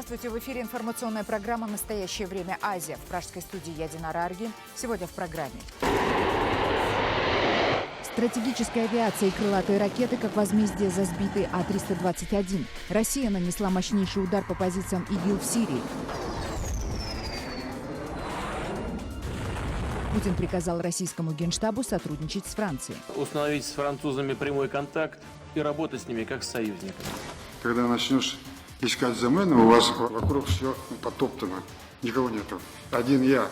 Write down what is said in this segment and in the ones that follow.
Здравствуйте! В эфире информационная программа «Настоящее время. Азия». В пражской студии я Динара Арги. Сегодня в программе. Стратегическая авиация и крылатые ракеты как возмездие за сбитый А-321. Россия нанесла мощнейший удар по позициям ИГИЛ в Сирии. Путин приказал российскому генштабу сотрудничать с Францией. Установить с французами прямой контакт и работать с ними как с союзниками. Когда начнешь искать замену, у вас вокруг все потоптано. Никого нету. Один я.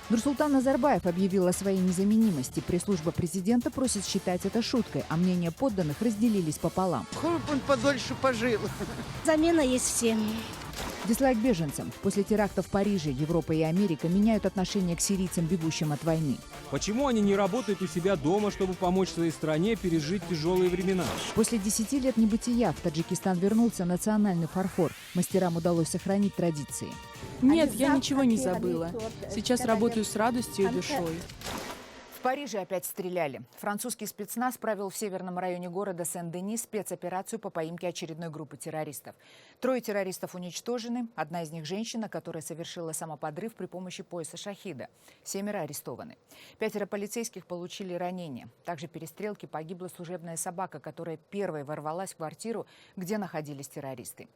Нурсултан Назарбаев объявил о своей незаменимости. Пресс-служба президента просит считать это шуткой, а мнения подданных разделились пополам. Хоть он подольше пожил. Замена есть всем. Дизлайк беженцам. После терактов в Париже Европа и Америка меняют отношение к сирийцам, бегущим от войны. Почему они не работают у себя дома, чтобы помочь своей стране пережить тяжелые времена? После 10 лет небытия в Таджикистан вернулся национальный фарфор. Мастерам удалось сохранить традиции. Нет, я ничего не забыла. Сейчас работаю с радостью и душой. В Париже опять стреляли. Французский спецназ провел в северном районе города Сен-Дени спецоперацию по поимке очередной группы террористов. 3 террористов уничтожены. Одна из них женщина, которая совершила самоподрыв при помощи пояса шахида. 7 арестованы. 5 полицейских получили ранения. Также в перестрелке погибла служебная собака, которая первой ворвалась в квартиру, где находились террористы.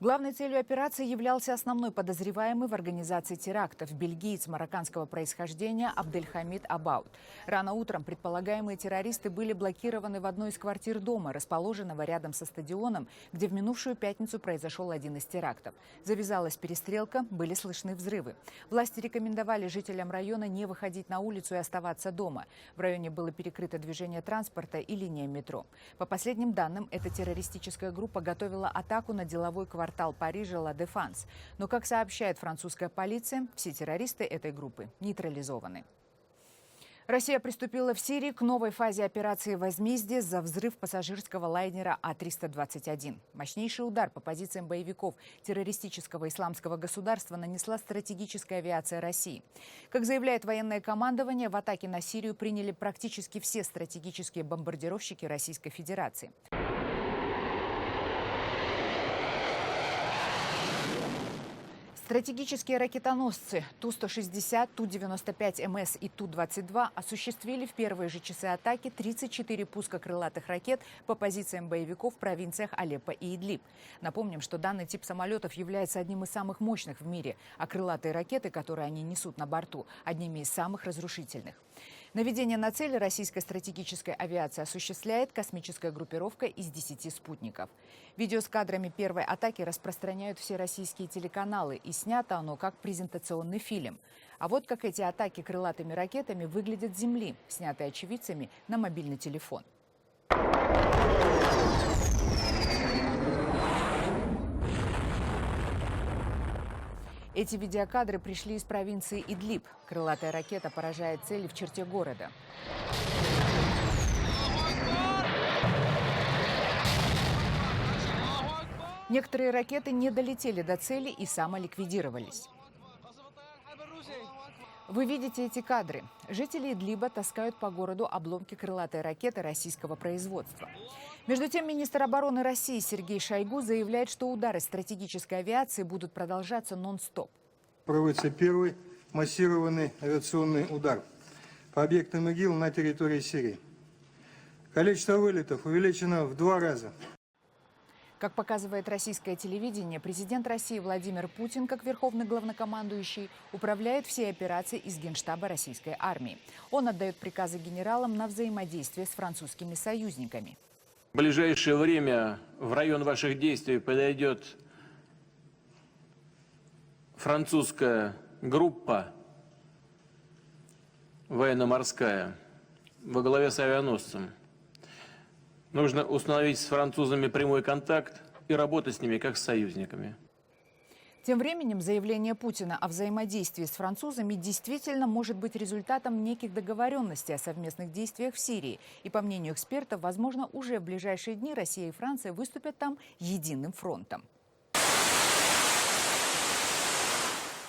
Главной целью операции являлся основной подозреваемый в организации терактов – бельгиец марокканского происхождения Абдельхамид Абаут. Рано утром предполагаемые террористы были блокированы в одной из квартир дома, расположенного рядом со стадионом, где в минувшую пятницу произошел один из терактов. Завязалась перестрелка, были слышны взрывы. Власти рекомендовали жителям района не выходить на улицу и оставаться дома. В районе было перекрыто движение транспорта и линия метро. По последним данным, эта террористическая группа готовила атаку на деловой квартал Парижа Ла Дефанс. Но, как сообщает французская полиция, все террористы этой группы нейтрализованы. Россия приступила в Сирии к новой фазе операции «Возмездие» за взрыв пассажирского лайнера А-321. Мощнейший удар по позициям боевиков террористического исламского государства нанесла стратегическая авиация России. Как заявляет военное командование, в атаке на Сирию приняли практически все стратегические бомбардировщики Российской Федерации. Стратегические ракетоносцы Ту-160, Ту-95МС и Ту-22 осуществили в первые же часы атаки 34 пуска крылатых ракет по позициям боевиков в провинциях Алеппо и Идлиб. Напомним, что данный тип самолетов является одним из самых мощных в мире, а крылатые ракеты, которые они несут на борту, одними из самых разрушительных. Наведение на цели российская стратегическая авиация осуществляет космическая группировка из 10 спутников. Видео с кадрами первой атаки распространяют все российские телеканалы, и снято оно как презентационный фильм. А вот как эти атаки крылатыми ракетами выглядят с земли, снятые очевидцами на мобильный телефон. Эти видеокадры пришли из провинции Идлиб. Крылатая ракета поражает цели в черте города. Некоторые ракеты не долетели до цели и самоликвидировались. Вы видите эти кадры. Жители Идлиба таскают по городу обломки крылатой ракеты российского производства. Между тем, министр обороны России Сергей Шойгу заявляет, что удары стратегической авиации будут продолжаться нон-стоп. Проводится первый массированный авиационный удар по объектам ИГИЛ на территории Сирии. Количество вылетов увеличено в 2 раза. Как показывает российское телевидение, президент России Владимир Путин, как верховный главнокомандующий, управляет всей операцией из Генштаба российской армии. Он отдает приказы генералам на взаимодействие с французскими союзниками. В ближайшее время в район ваших действий подойдет французская группа военно-морская во главе с авианосцем. Нужно установить с французами прямой контакт и работать с ними как с союзниками. Тем временем заявление Путина о взаимодействии с французами действительно может быть результатом неких договоренностей о совместных действиях в Сирии. И, по мнению экспертов, возможно, уже в ближайшие дни Россия и Франция выступят там единым фронтом.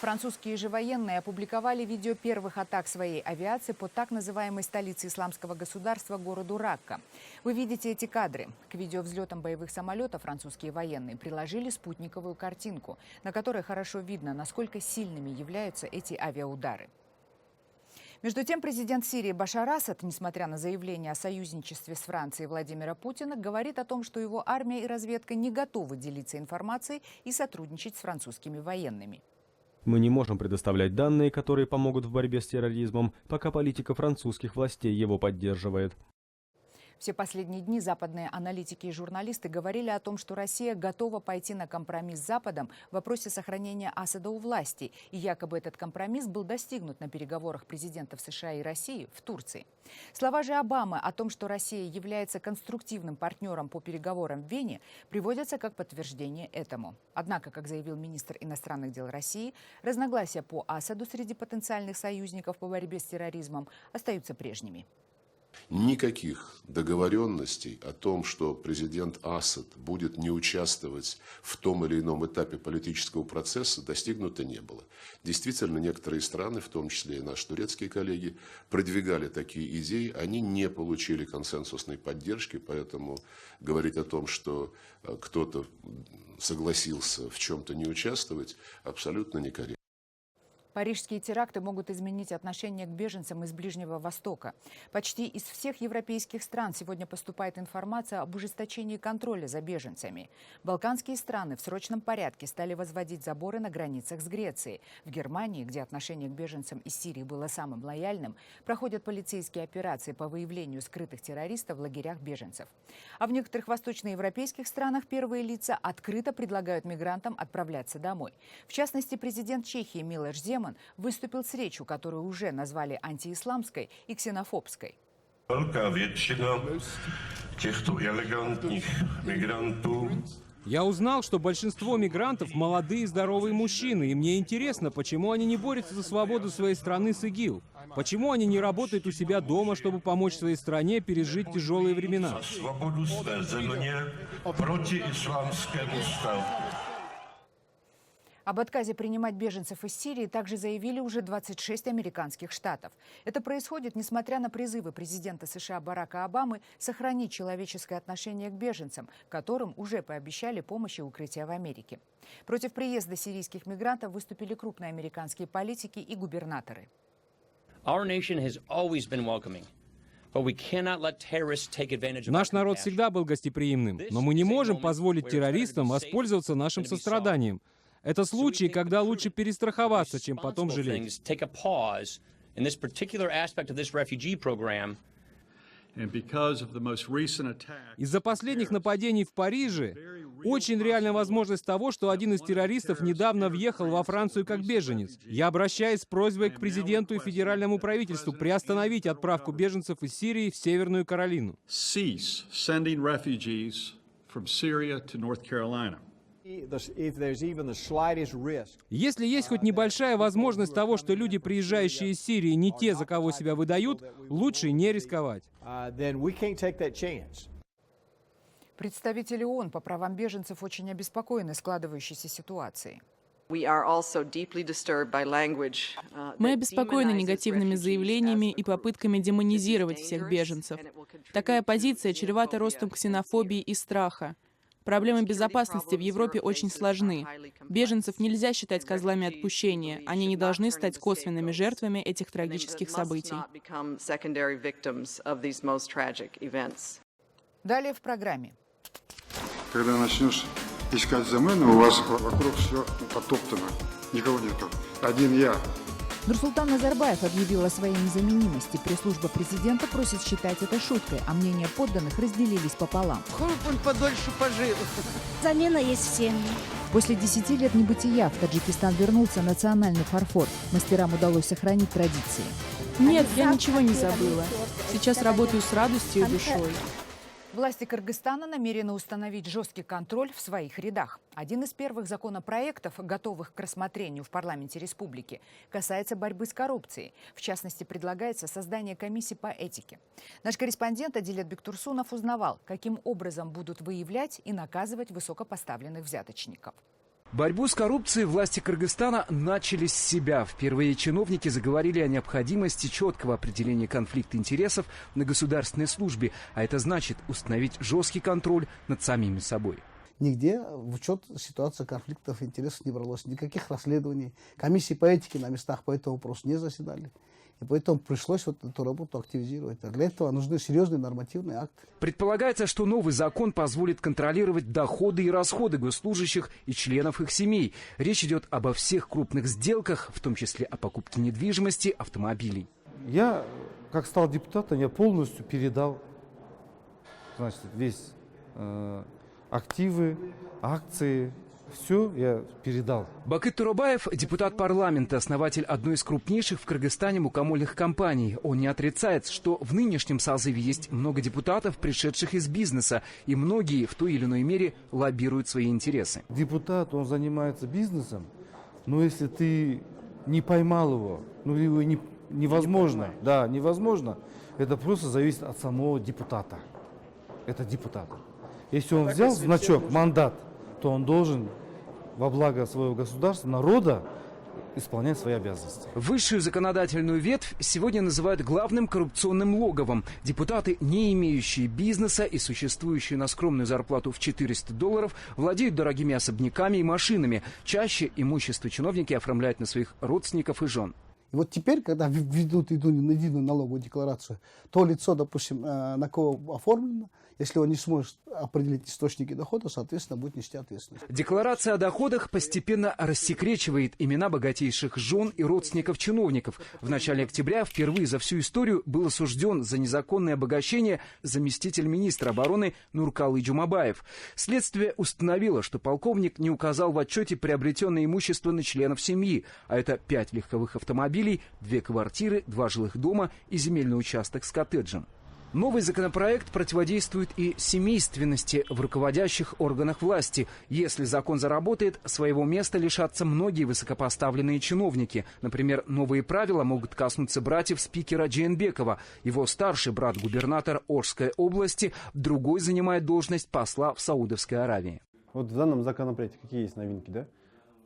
Французские же военные опубликовали видео первых атак своей авиации по так называемой столице исламского государства городу Ракка. Вы видите эти кадры. К видео взлетом боевых самолетов французские военные приложили спутниковую картинку, на которой хорошо видно, насколько сильными являются эти авиаудары. Между тем, президент Сирии Башар Асад, несмотря на заявление о союзничестве с Францией Владимира Путина, говорит о том, что его армия и разведка не готовы делиться информацией и сотрудничать с французскими военными. Мы не можем предоставлять данные, которые помогут в борьбе с терроризмом, пока политика французских властей его поддерживает. Все последние дни западные аналитики и журналисты говорили о том, что Россия готова пойти на компромисс с Западом в вопросе сохранения Асада у власти. И якобы этот компромисс был достигнут на переговорах президентов США и России в Турции. Слова же Обамы о том, что Россия является конструктивным партнером по переговорам в Вене, приводятся как подтверждение этому. Однако, как заявил министр иностранных дел России, разногласия по Асаду среди потенциальных союзников по борьбе с терроризмом остаются прежними. Никаких договоренностей о том, что президент Асад будет не участвовать в том или ином этапе политического процесса, достигнуто не было. Действительно, некоторые страны, в том числе и наши турецкие коллеги, продвигали такие идеи, они не получили консенсусной поддержки, поэтому говорить о том, что кто-то согласился в чем-то не участвовать, абсолютно некорректно. Парижские теракты могут изменить отношение к беженцам из Ближнего Востока. Почти из всех европейских стран сегодня поступает информация об ужесточении контроля за беженцами. Балканские страны в срочном порядке стали возводить заборы на границах с Грецией. В Германии, где отношение к беженцам из Сирии было самым лояльным, проходят полицейские операции по выявлению скрытых террористов в лагерях беженцев. А в некоторых восточноевропейских странах первые лица открыто предлагают мигрантам отправляться домой. В частности, президент Чехии Милош Земан выступил с речью, которую уже назвали антиисламской и ксенофобской. Я узнал, что большинство мигрантов – молодые здоровые мужчины, и мне интересно, почему они не борются за свободу своей страны с ИГИЛ? Почему они не работают у себя дома, чтобы помочь своей стране пережить тяжелые времена? Об отказе принимать беженцев из Сирии также заявили уже 26 американских штатов. Это происходит, несмотря на призывы президента США Барака Обамы сохранить человеческое отношение к беженцам, которым уже пообещали помощь и укрытие в Америке. Против приезда сирийских мигрантов выступили крупные американские политики и губернаторы. Наш народ всегда был гостеприимным, но мы не можем позволить террористам воспользоваться нашим состраданием. Это случаи, когда лучше перестраховаться, чем потом жалеть. Из-за последних нападений в Париже очень реальная возможность того, что один из террористов недавно въехал во Францию как беженец. Я обращаюсь с просьбой к президенту и федеральному правительству приостановить отправку беженцев из Сирии в Северную Каролину. Если есть хоть небольшая возможность того, что люди, приезжающие из Сирии, не те, за кого себя выдают, лучше не рисковать. Представители ООН по правам беженцев очень обеспокоены складывающейся ситуацией. Мы обеспокоены негативными заявлениями и попытками демонизировать всех беженцев. Такая позиция чревата ростом ксенофобии и страха. Проблемы безопасности в Европе очень сложны. Беженцев нельзя считать козлами отпущения. Они не должны стать косвенными жертвами этих трагических событий. Далее в программе. Когда начнешь искать замену, у вас вокруг все потоптано. Никого нету. Один я. Нурсултан Назарбаев объявил о своей незаменимости. Пресс-служба президента просит считать это шуткой, а мнения подданных разделились пополам. Хуй он подольше пожил. Замена есть всем. После 10 лет небытия в Таджикистан вернулся национальный фарфор. Мастерам удалось сохранить традиции. Нет, я ничего не забыла. Сейчас работаю с радостью и душой. Власти Кыргызстана намерены установить жесткий контроль в своих рядах. Один из первых законопроектов, готовых к рассмотрению в парламенте республики, касается борьбы с коррупцией. В частности, предлагается создание комиссии по этике. Наш корреспондент Адилет Бектурсунов узнавал, каким образом будут выявлять и наказывать высокопоставленных взяточников. Борьбу с коррупцией власти Кыргызстана начали с себя. Впервые чиновники заговорили о необходимости четкого определения конфликта интересов на государственной службе, а это значит установить жесткий контроль над самими собой. Нигде в учет ситуации конфликтов интересов не бралось, никаких расследований. Комиссии по этике на местах по этому вопросу не заседали. И поэтому пришлось вот эту работу активизировать. А для этого нужны серьезные нормативные акты. Предполагается, что новый закон позволит контролировать доходы и расходы госслужащих и членов их семей. Речь идет обо всех крупных сделках, в том числе о покупке недвижимости, автомобилей. Я, как стал депутатом, я полностью передал, значит, весь активы, акции. Все я передал. Бакыт Турабаев – депутат парламента, основатель одной из крупнейших в Кыргызстане мукомольных компаний. Он не отрицает, что в нынешнем созыве есть много депутатов, пришедших из бизнеса, и многие в той или иной мере лоббируют свои интересы. Депутат, он занимается бизнесом, но если ты не поймал его, ну его невозможно, да, невозможно, это просто зависит от самого депутата. Это депутата. Если он взял значок, мандат, то он должен во благо своего государства, народа, исполнять свои обязанности. Высшую законодательную ветвь сегодня называют главным коррупционным логовом. Депутаты, не имеющие бизнеса и существующие на скромную зарплату в $400, владеют дорогими особняками и машинами. Чаще имущество чиновники оформляют на своих родственников и жен. И вот теперь, когда ведут единую налоговую декларацию, то лицо, допустим, на кого оформлено, если он не сможет определить источники дохода, соответственно, будет нести ответственность. Декларация о доходах постепенно рассекречивает имена богатейших жен и родственников чиновников. В начале октября впервые за всю историю был осужден за незаконное обогащение заместитель министра обороны Нуркалы Джумабаев. Следствие установило, что полковник не указал в отчете приобретенное имущество на членов семьи, а это 5 легковых автомобилей, 2 квартиры, 2 жилых дома и земельный участок с коттеджем. Новый законопроект противодействует и семейственности в руководящих органах власти. Если закон заработает, своего места лишатся многие высокопоставленные чиновники. Например, новые правила могут коснуться братьев спикера Джейнбекова. Его старший брат губернатор Орской области, другой занимает должность посла в Саудовской Аравии. Вот в данном законопроекте какие есть новинки, да?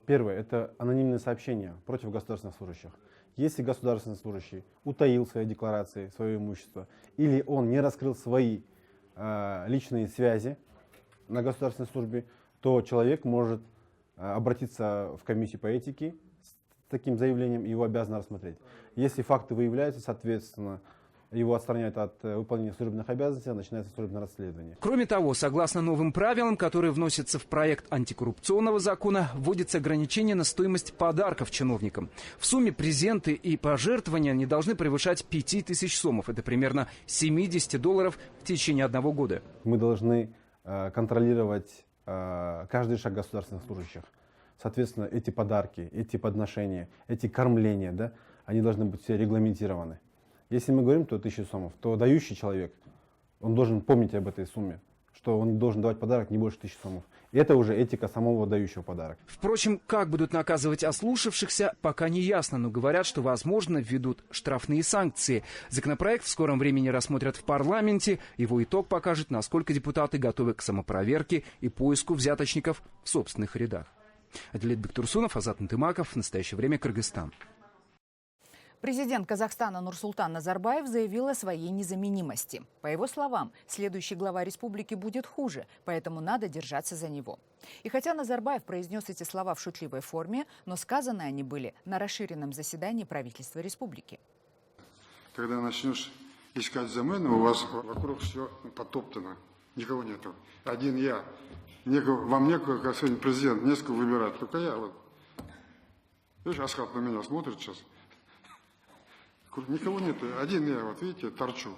Первое – это анонимные сообщения против государственных служащих. Если государственный служащий утаил свои декларации, свое имущество, или он не раскрыл свои личные связи на государственной службе, то человек может обратиться в комиссию по этике с таким заявлением, и его обязаны рассмотреть. Если факты выявляются, соответственно, его отстраняют от выполнения служебных обязанностей, начинается служебное расследование. Кроме того, согласно новым правилам, которые вносятся в проект антикоррупционного закона, вводится ограничение на стоимость подарков чиновникам. В сумме презенты и пожертвования не должны превышать 5000 сомов. Это примерно $70 в течение 1 года. Мы должны контролировать каждый шаг государственных служащих. Соответственно, эти подарки, эти подношения, эти кормления, да, они должны быть все регламентированы. Если мы говорим, то 1000 сомов, то дающий человек, он должен помнить об этой сумме, что он должен давать подарок не больше 1000 сомов. И это уже этика самого дающего подарок. Впрочем, как будут наказывать ослушавшихся, пока не ясно, но говорят, что, возможно, введут штрафные санкции. Законопроект в скором времени рассмотрят в парламенте. Его итог покажет, насколько депутаты готовы к самопроверке и поиску взяточников в собственных рядах. Адилет Бектурсунов, Азат Нтымаков. В настоящее время Кыргызстан. Президент Казахстана Нурсултан Назарбаев заявил о своей незаменимости. По его словам, следующий глава республики будет хуже, поэтому надо держаться за него. И хотя Назарбаев произнес эти слова в шутливой форме, но сказаны они были на расширенном заседании правительства республики. Когда начнешь искать замену, у вас вокруг все потоптано, никого нету. Один я. Вам некого, как сегодня президент, несколько выбирать, только я. Вот. Видишь, Асхат на меня смотрит сейчас. Никого нету. Один я, вот видите, торчу.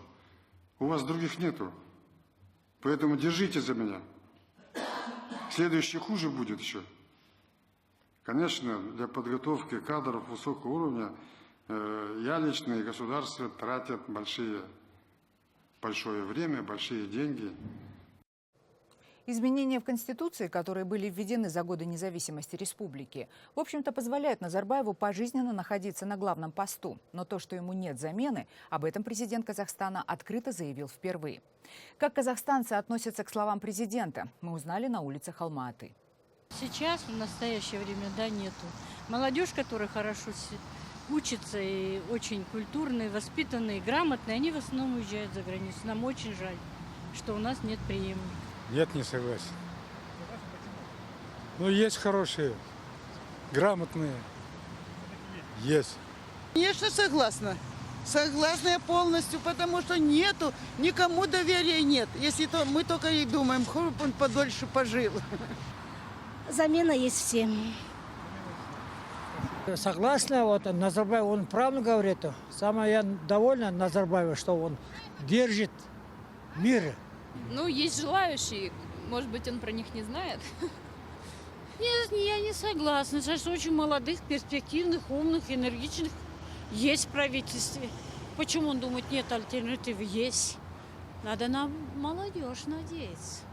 У вас других нету. Поэтому держите за меня. Следующий хуже будет еще. Конечно, для подготовки кадров высокого уровня я лично и государство тратят большое время, большие деньги. Изменения в Конституции, которые были введены за годы независимости республики, в общем-то позволяют Назарбаеву пожизненно находиться на главном посту. Но то, что ему нет замены, об этом президент Казахстана открыто заявил впервые. Как казахстанцы относятся к словам президента, мы узнали на улицах Алма-Аты. Сейчас, в настоящее время, да, нету. Молодежь, которая хорошо учится и очень культурные, воспитанные, грамотные, они в основном уезжают за границу. Нам очень жаль, что у нас нет преемников. Нет, не согласен. Ну, есть хорошие, грамотные. Есть. Конечно, согласна. Согласна я полностью, потому что нету, никому доверия нет. Если то мы только и думаем, хоть он подольше пожил. Замена есть всем. Согласна, вот Назарбаев, он правильно говорит. Самое я довольна Назарбаевым, что он держит мир. Ну, есть желающие. Может быть, он про них не знает? Нет, я не согласна. Сейчас очень молодых, перспективных, умных, энергичных есть в правительстве. Почему он думает, нет альтернативы? Есть. Надо на молодежь надеяться.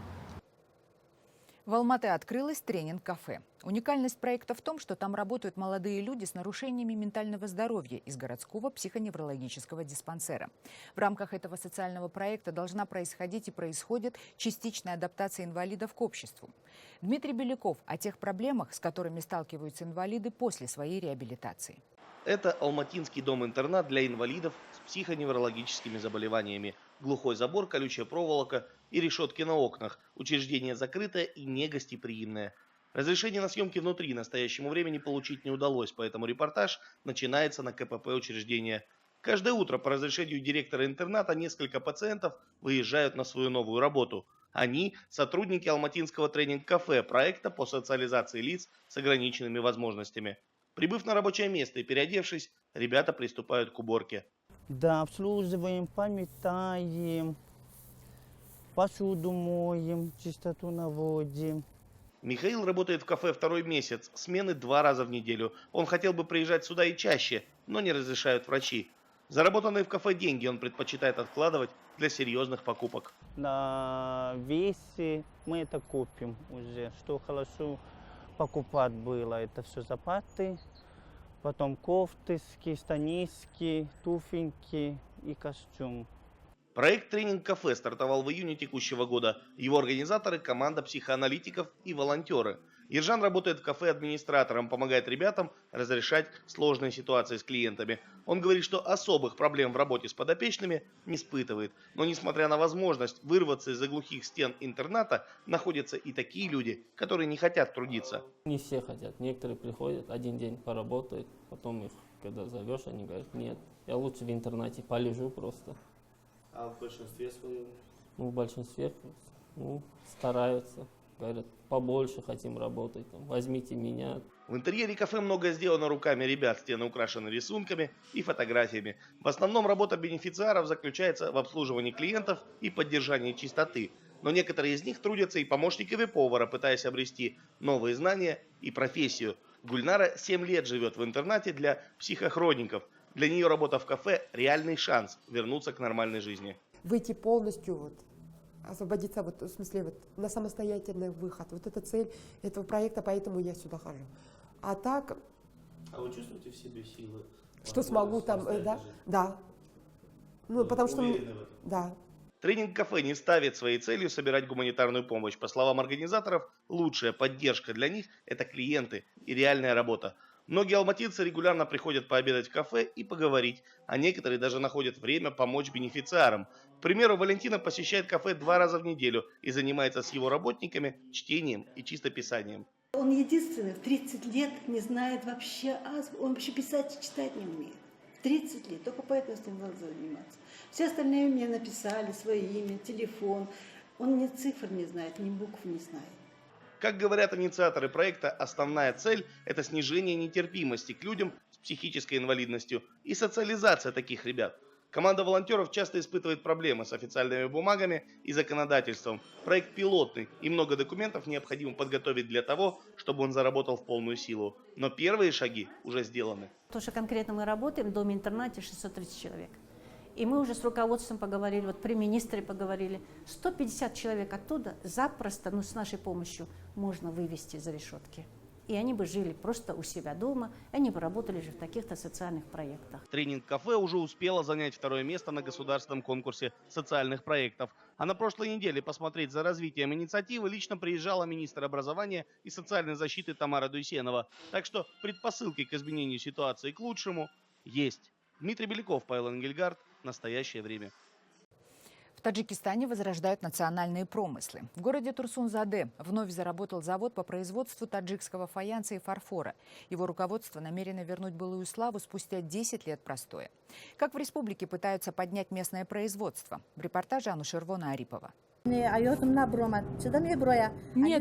В Алматы открылось тренинг-кафе. Уникальность проекта в том, что там работают молодые люди с нарушениями ментального здоровья из городского психоневрологического диспансера. В рамках этого социального проекта должна происходить и происходит частичная адаптация инвалидов к обществу. Дмитрий Беляков о тех проблемах, с которыми сталкиваются инвалиды после своей реабилитации. Это алматинский дом-интернат для инвалидов с психоневрологическими заболеваниями. Глухой забор, колючая проволока и решетки на окнах. Учреждение закрытое и не гостеприимное. Разрешение на съемки внутри настоящему времени получить не удалось, поэтому репортаж начинается на КПП учреждения. Каждое утро по разрешению директора интерната несколько пациентов выезжают на свою новую работу. Они – сотрудники алматинского тренинг-кафе, проекта по социализации лиц с ограниченными возможностями. Прибыв на рабочее место и переодевшись, ребята приступают к уборке. Да, обслуживаем, пометаем, посуду моем, чистоту наводим. Михаил работает в кафе второй месяц, смены 2 раза в неделю. Он хотел бы приезжать сюда и чаще, но не разрешают врачи. Заработанные в кафе деньги он предпочитает откладывать для серьезных покупок. На весе мы это купим уже, что хорошо покупать было. Это все запаты, потом кофтыски, станиски, туфельки и костюм. Проект «Тренинг-кафе» стартовал в июне текущего года. Его организаторы – команда психоаналитиков и волонтеры. Ержан работает в кафе администратором, помогает ребятам разрешать сложные ситуации с клиентами. Он говорит, что особых проблем в работе с подопечными не испытывает. Но несмотря на возможность вырваться из-за глухих стен интерната, находятся и такие люди, которые не хотят трудиться. Не все хотят. Некоторые приходят, один день поработают, потом их, когда зовешь, они говорят, нет, я лучше в интернате полежу просто. А в большинстве своем? Ну, в большинстве стараются. Говорят, побольше хотим работать, там, возьмите меня. В интерьере кафе многое сделано руками ребят, стены украшены рисунками и фотографиями. В основном работа бенефициаров заключается в обслуживании клиентов и поддержании чистоты. Но некоторые из них трудятся и помощниками повара, пытаясь обрести новые знания и профессию. Гульнара 7 лет живет в интернате для психохроников. Для нее работа в кафе – реальный шанс вернуться к нормальной жизни. Выйти полностью, освободиться, в смысле, на самостоятельный выход. Вот это цель этого проекта, поэтому я сюда хожу. А так... А вы чувствуете в себе силы? Что смогу там, да? Да. Ну, потому что... Да. Тренинг-кафе не ставит своей целью собирать гуманитарную помощь. По словам организаторов, лучшая поддержка для них – это клиенты и реальная работа. Многие алматинцы регулярно приходят пообедать в кафе и поговорить, а некоторые даже находят время помочь бенефициарам. К примеру, Валентина посещает кафе 2 раза в неделю и занимается с его работниками чтением и чистописанием. Он единственный в 30 лет не знает вообще азбуку, он вообще писать и читать не умеет. 30 лет, только поэтому с ним надо заниматься. Все остальные мне написали свое имя, телефон. Он ни цифр не знает, ни букв не знает. Как говорят инициаторы проекта, основная цель – это снижение нетерпимости к людям с психической инвалидностью и социализация таких ребят. Команда волонтеров часто испытывает проблемы с официальными бумагами и законодательством. Проект пилотный, и много документов необходимо подготовить для того, чтобы он заработал в полную силу. Но первые шаги уже сделаны. То, что конкретно мы работаем в доме-интернате 630 человек. И мы уже с руководством поговорили, при министре поговорили. 150 человек оттуда запросто, с нашей помощью, можно вывести за решетки. и они бы жили просто у себя дома, они бы работали же в таких-то социальных проектах. Тренинг-кафе уже успело занять второе место на государственном конкурсе социальных проектов. А на прошлой неделе посмотреть за развитием инициативы лично приезжала министр образования и социальной защиты Тамара Дуйсенова. Так что предпосылки к изменению ситуации к лучшему есть. Дмитрий Беляков, Павел Энгельгард. Настоящее время. В Таджикистане возрождают национальные промыслы. В городе Турсун-Заде вновь заработал завод по производству таджикского фаянса и фарфора. Его руководство намерено вернуть былую славу спустя 10 лет простоя. Как в республике пытаются поднять местное производство? В репортаже Анушервона Арипова. Нет,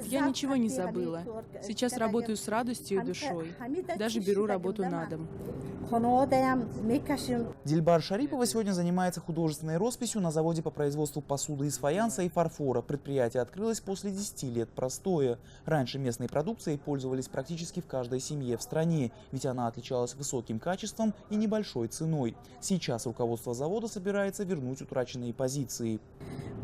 я ничего не забыла. Сейчас работаю с радостью и душой. Даже беру работу на дом. Дильбар Шарипова сегодня занимается художественной росписью на заводе по производству посуды из фаянса и фарфора. Предприятие открылось после 10 лет простоя. Раньше местной продукцией пользовались практически в каждой семье в стране, ведь она отличалась высоким качеством и небольшой ценой. Сейчас руководство завода собирается вернуть утраченные позиции.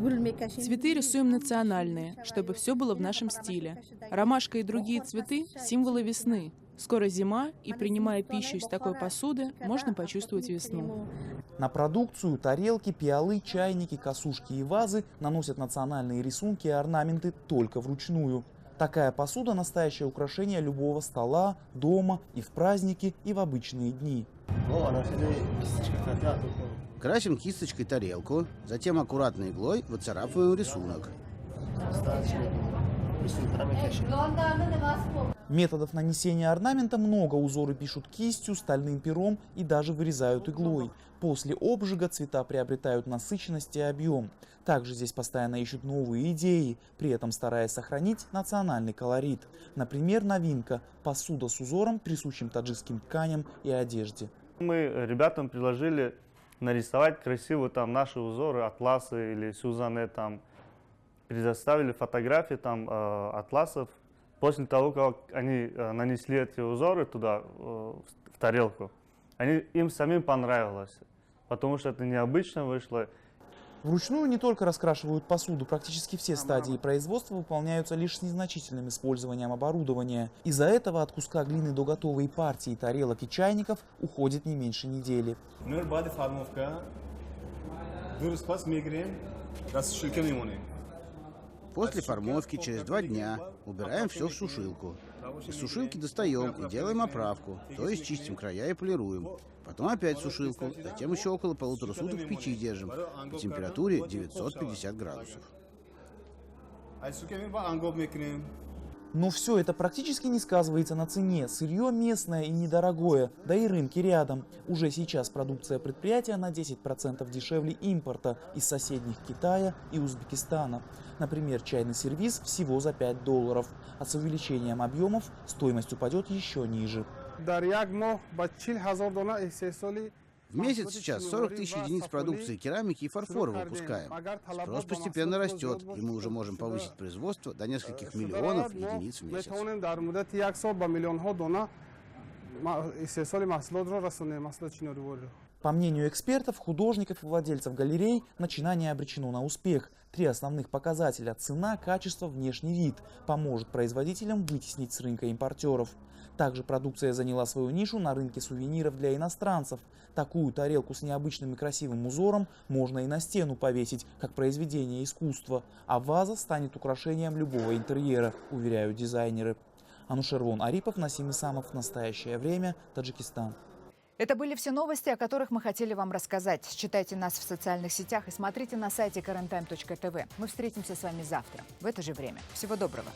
Цветы рисуем национальные, чтобы все было в нашем стиле. Ромашка и другие цветы – символы весны. Скоро зима, и принимая пищу из такой посуды, можно почувствовать весну. На продукцию тарелки, пиалы, чайники, косушки и вазы наносят национальные рисунки и орнаменты только вручную. Такая посуда – настоящее украшение любого стола, дома и в праздники, и в обычные дни. Красим кисточкой тарелку, затем аккуратной иглой выцарапываем рисунок. Методов нанесения орнамента много. Узоры пишут кистью, стальным пером и даже вырезают иглой. После обжига цвета приобретают насыщенность и объем. Также здесь постоянно ищут новые идеи, при этом стараясь сохранить национальный колорит. Например, новинка – посуда с узором, присущим таджикским тканям и одежде. Мы ребятам предложили нарисовать красиво там наши узоры, атласы или сюзаны там. Предоставили фотографии там атласов. После того, как они нанесли эти узоры туда, в тарелку, им самим понравилось, потому что это необычно вышло. Вручную не только раскрашивают посуду, практически все стадии производства выполняются лишь с незначительным использованием оборудования. Из-за этого от куска глины до готовой партии тарелок и чайников уходит не меньше недели. После формовки через 2 дня убираем все в сушилку. Из сушилки достаем и делаем оправку, то есть чистим края и полируем. Потом опять в сушилку, затем еще около 1,5 суток в печи держим по температуре 950 градусов. Но все это практически не сказывается на цене. Сырье местное и недорогое, да и рынки рядом. Уже сейчас продукция предприятия на 10% дешевле импорта из соседних Китая и Узбекистана. Например, чайный сервиз всего за $5, а с увеличением объемов стоимость упадет еще ниже. В месяц сейчас 40 тысяч единиц продукции керамики и фарфора выпускаем. Спрос постепенно растет, и мы уже можем повысить производство до нескольких миллионов единиц в месяц. По мнению экспертов, художников и владельцев галерей, начинание обречено на успех. 3 основных показателя – цена, качество, внешний вид – поможет производителям вытеснить с рынка импортеров. Также продукция заняла свою нишу на рынке сувениров для иностранцев. Такую тарелку с необычным и красивым узором можно и на стену повесить, как произведение искусства. А ваза станет украшением любого интерьера, уверяют дизайнеры. Анушервон Арипов, Насим Исамов. Настоящее время. Таджикистан. Это были все новости, о которых мы хотели вам рассказать. Читайте нас в социальных сетях и смотрите на сайте KarenTime.tv. Мы встретимся с вами завтра в это же время. Всего доброго.